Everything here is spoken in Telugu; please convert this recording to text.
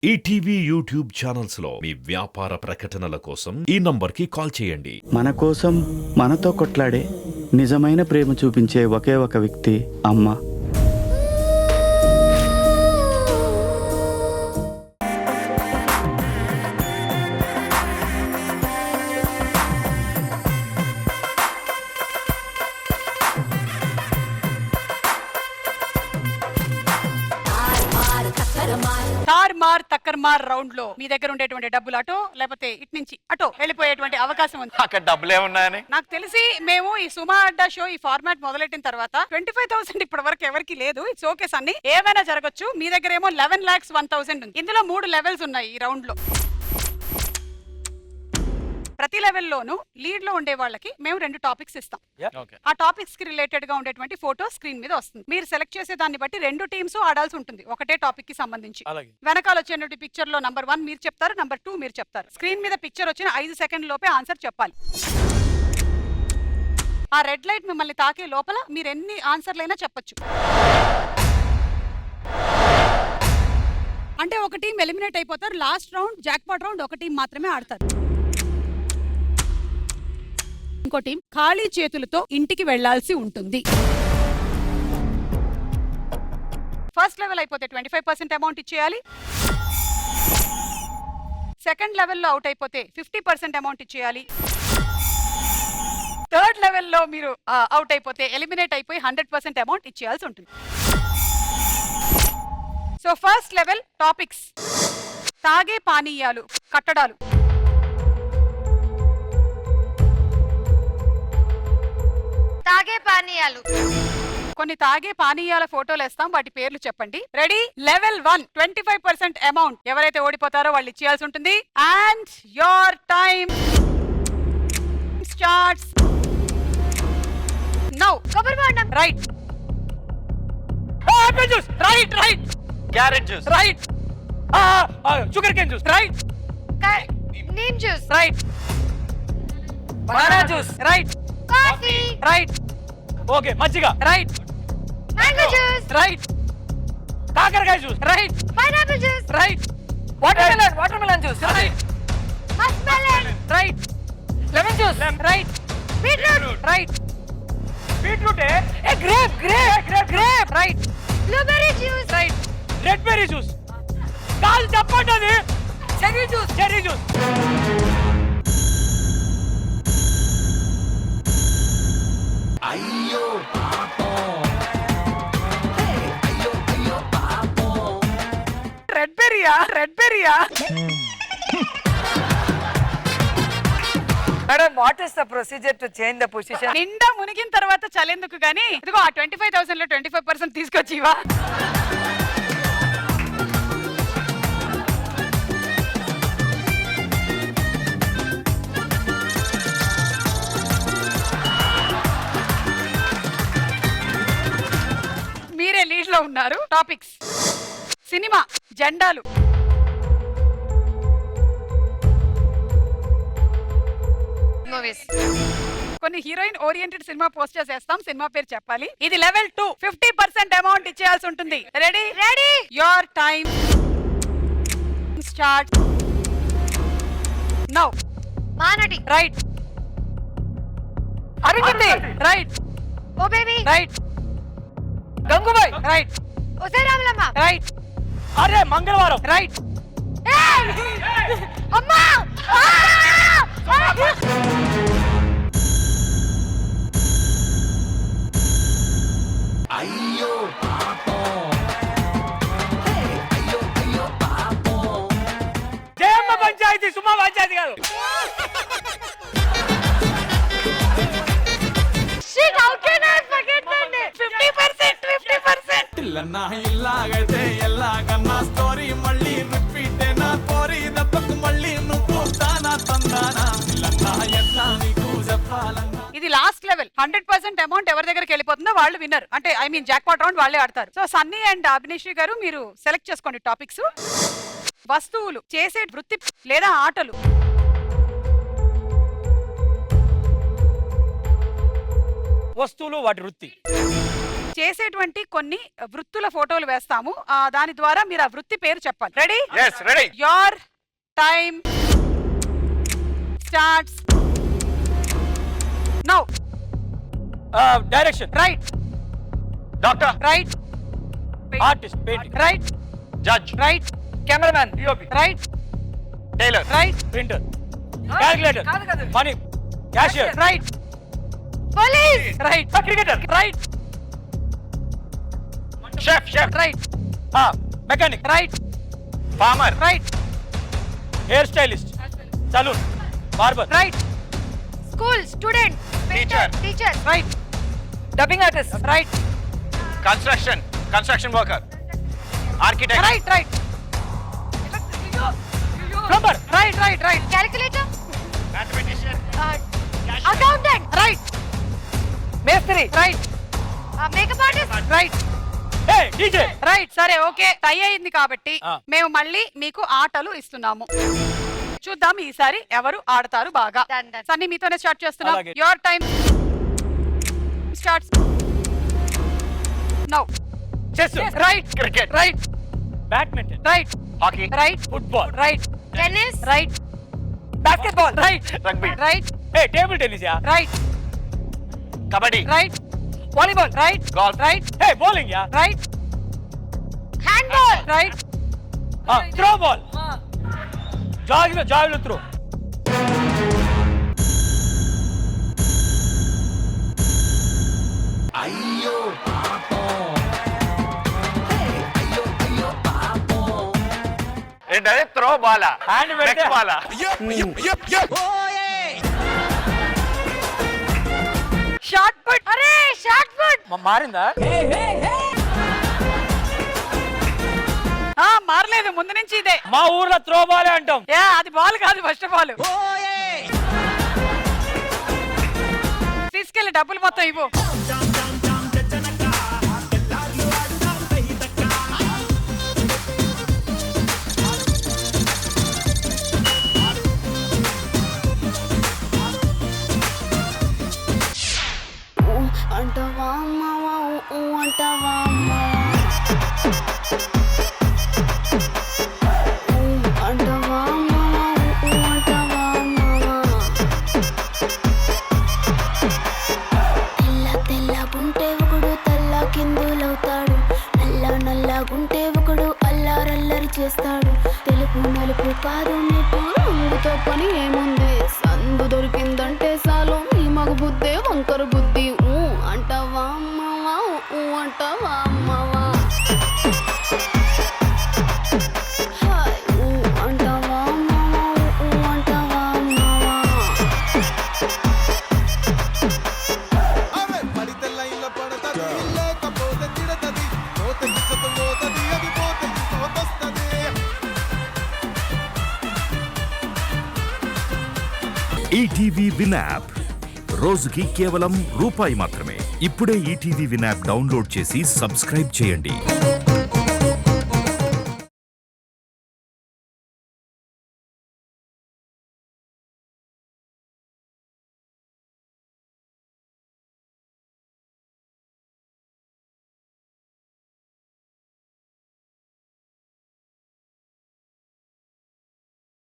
ఈటీవీ యూట్యూబ్ ఛానల్స్ లో మీ వ్యాపార ప్రకటనల కోసం ఈ నంబర్కి కాల్ చేయండి. మన కోసం మనతో కొట్లాడే నిజమైన ప్రేమ చూపించే ఒకే ఒక వ్యక్తి అమ్మ. తార్మార్ తక్కర్మార్ రౌండ్ లో మీ దగ్గర ఉండేటువంటి డబ్బులు అటో లేకపోతే ఇటు నుంచి అటో వెళ్ళిపోయేటువంటి అవకాశం ఉంది. అక్కడ డబ్బులు ఏమున్నాయని నాకు తెలిసి మేము ఈ సుమా అడ్డా షో ఈ ఫార్మాట్ మొదలెట్టిన తర్వాత 25,000 ఇప్పటి వరకు ఎవరికి లేదు. ఇట్స్ ఓకే సన్ని, ఏమైనా జరగచ్చు. మీ దగ్గర ఏమో 11,01,000 ఉంది. ఇందులో 3 లెవెల్స్ ఉన్నాయి ఈ రౌండ్ లో. ప్రతి లెవెల్లోనూ లీడ్ లో ఉండే వాళ్ళకి మేము 2 టాపిక్స్ ఇస్తాం. ఆ టాపిక్స్ కి రిలేటెడ్ గా ఉండేటువంటి ఫోటో స్క్రీన్ మీద వస్తుంది. మీరు సెలెక్ట్ చేసే దాన్ని బట్టి 2 టీమ్స్ ఆడాల్సి ఉంటుంది ఒకటే టాపిక్ కి సంబంధించి. వెనకాల వచ్చేటువంటి పిక్చర్ లో నంబర్ 1 మీరు చెప్తారు, నంబర్ 2 మీరు చెప్తారు. స్క్రీన్ మీద పిక్చర్ వచ్చిన 5 సెకండ్ లోపే ఆన్సర్ చెప్పాలి. ఆ రెడ్ లైట్ మిమ్మల్ని తాకే లోపల మీరు ఎన్ని ఆన్సర్లైనా చెప్పొచ్చు. అంటే ఒక టీం ఎలిమినేట్ అయిపోతారు. లాస్ట్ రౌండ్ జాక్పాట్ రౌండ్ ఒక టీం మాత్రమే ఆడతారు. ఇంకో టీం ఖాళీ చేతులతో ఇంటికి వెళ్లాల్సి ఉంటుంది. ఫస్ట్ లెవెల్ అయిపోతే 25% అమౌంట్ ఇచ్చేయాలి. సెకండ్ లెవెల్లో అవుట్ అయిపోతే 50% అమౌంట్ ఇచ్చేయాలి. థర్డ్ లెవెల్లో మీరు అవుట్ అయిపోతే ఎలిమినేట్ అయిపోయి 100% అమౌంట్ ఇచ్చేయాల్సి ఉంటుంది. సో ఫస్ట్ లెవెల్ టాపిక్స్: తాగే పానీయాలు, కట్టడాలు. తాగే పానీయాలు. కొన్ని తాగే పానీయాల ఫోటోలు వేస్తాం, వాటి పేర్లు చెప్పండి. రెడీ? లెవెల్ 1 25% అమౌంట్ ఎవరైతే ఓడిపోతారో వాళ్ళు ఇచ్చేయాల్సి ఉంటుంది. And your time starts now. కొబ్బరి బోండం. Right. Apple juice. Right right. Carrot juice. Right. Sugar cane juice. Right. Neem juice. Right. Banana juice. Right. Coffee. Right. Okay, మజ్జిగ. రైట్. Mango juice. రైట్. కాకరకాయ juice. Right. Pineapple juice. Right. Watermelon juice. Right. Musk melon. Right. Lemon juice. Right. Beetroot. Right. Beetroot. Grape. Right. Blueberry juice. Right. Red berry juice. కాదు చెప్పండి, అది cherry juice. Cherry juice. Red బెర్రీయా? రెడ్ బెర్రీయా? Madam, what is the procedure to change the position? నిండా మునిగిన తర్వాత చలేందుకు గానీ ఇదిగో ఆ 25,000 లో 25% తీసుకొచ్చి ఇవా. మీరే లీడ్ లో ఉన్నారు. టాపిక్స్: సినిమా, జెండాలు. మూవీస్. కొన్ని హీరోయిన్ ఓరియంటెడ్ సినిమా పోస్టర్స్ వేస్తాం, సినిమా పేరు చెప్పాలి. ఇది లెవెల్ 2 50% అమౌంట్ ఇచ్చేయాల్సి ఉంటుంది. Ready? Ready. Your time start now. Mahanati. Right. Arundhati. Right. Oh baby. Right. Gangubai. Right. Ose Ramulamma. Right. అరే మంగళవారం. రైట్. అమ్మా. జయమ్మ పంచాయతీ, సుమా పంచాయతీ కాదు. Shit, how can I forget that name? 50%. ఇల్లన్నా ఇల్లాగైతే ఎల్లాగన్నా story మళ్ళీ రిపీట్ నా కోరి దెబ్బకు మళ్ళీ నువ్వు తానా తందానా ఇల్లన్నా ఎట్లా నీకు చెప్పాలన్నా. ఇది లాస్ట్ లెవెల్. 100% అమౌంట్ ఎవరి దగ్గరికి వెళ్ళిపోతుందో వాళ్ళు విన్నర్. అంటే ఐ మీన్ జాక్పాట్ రౌండ్ వాళ్ళే ఆడతారు. సో సన్నీ అండ్ అభినేష్ గారు మీరు సెలెక్ట్ చేసుకోండి టాపిక్స్. వస్తువులు, చేసే వృత్తి లేదా ఆటలు. వస్తువులు, వాటి వృత్తి. చేసేటువంటి కొన్ని వృత్తుల ఫోటోలు వేస్తాము దాని ద్వారా మీరు ఆ వృత్తి పేరు చెప్పాలి. Ready? yes ready your time starts now. direction right doctor right artist painting right judge right cameraman POP right tailor right printer calculator కాదు. money cashier right police right cricketer right chef right mechanic right farmer right hair stylist saloon barber right school student Teacher. Teacher right dubbing artist right construction worker architect right right plumber right right right calculator mathematician accountant right మేస్త్రి right makeup artist right hey DJ right సరే ఓకే టై అయింది కాబట్టి ఆ. మేము మళ్ళీ మీకు ఆటలు ఇస్తున్నాము. చూద్దాం ఈసారి ఎవరు ఆడతారు బాగా. Done, done. సన్నీ మీతోనే స్టార్ట్ చేస్తున్నాం. అలాగే. Your time starts now. chess right cricket right badminton right hockey right football right tennis right basketball right rugby right hey table tennis yeah right kabaddi right volleyball right golf right hey bowling yeah right handball right throw ball javelin throw ఏంటది త్రో బాలా హ్యాండ్ పెడితే బాలా షార్ట్ పుట్. అరే షార్ట్ ఫుట్ మారిందా మారలేదు ముందు నుంచి ఇదే. మా ఊర్లో త్రో బాలే అంటాం అది బాల్ కాదు ఫస్ట్ ఆఫ్ ఆల్. తీసుకెళ్ళి డబ్బులు మొత్తం ఇవ్వు. అంటవా అమ్మవా అంటవా అంటవా అమ్మవా అంటవా అమ్మవా తెల్ల తెల్లగుంటే ఒకడు తెల్ల కిందులవుతాడు, నల్ల నల్లగుంటే ఒకడు అల్లారల్లరి చేస్తాడు. తెలుపు నలుపు కాదు నీకు రంగుతో పని ఏముంది, సందు దొరికిందంటే చాలు ఈ మగ బుద్ధే వంకర బుద్ధి. అంటవా అమ్మవా అంటవా అమ్మవా హాయ్ అంటవా అమ్మవా అంటవా అమ్మవా అరే పడితే లైన్లో పడతది లేకపోతే తిడతది పోతే ఇచ్చత పోతది అది పోతే ఇంకోతొస్తది. ఈటీవీ విన్ యాప్ రోజుకి కేవలం రూపాయి మాత్రమే. ఇప్పుడే ఈటీవీ విన్ యాప్ డౌన్లోడ్ చేసి సబ్స్క్రైబ్ చేయండి.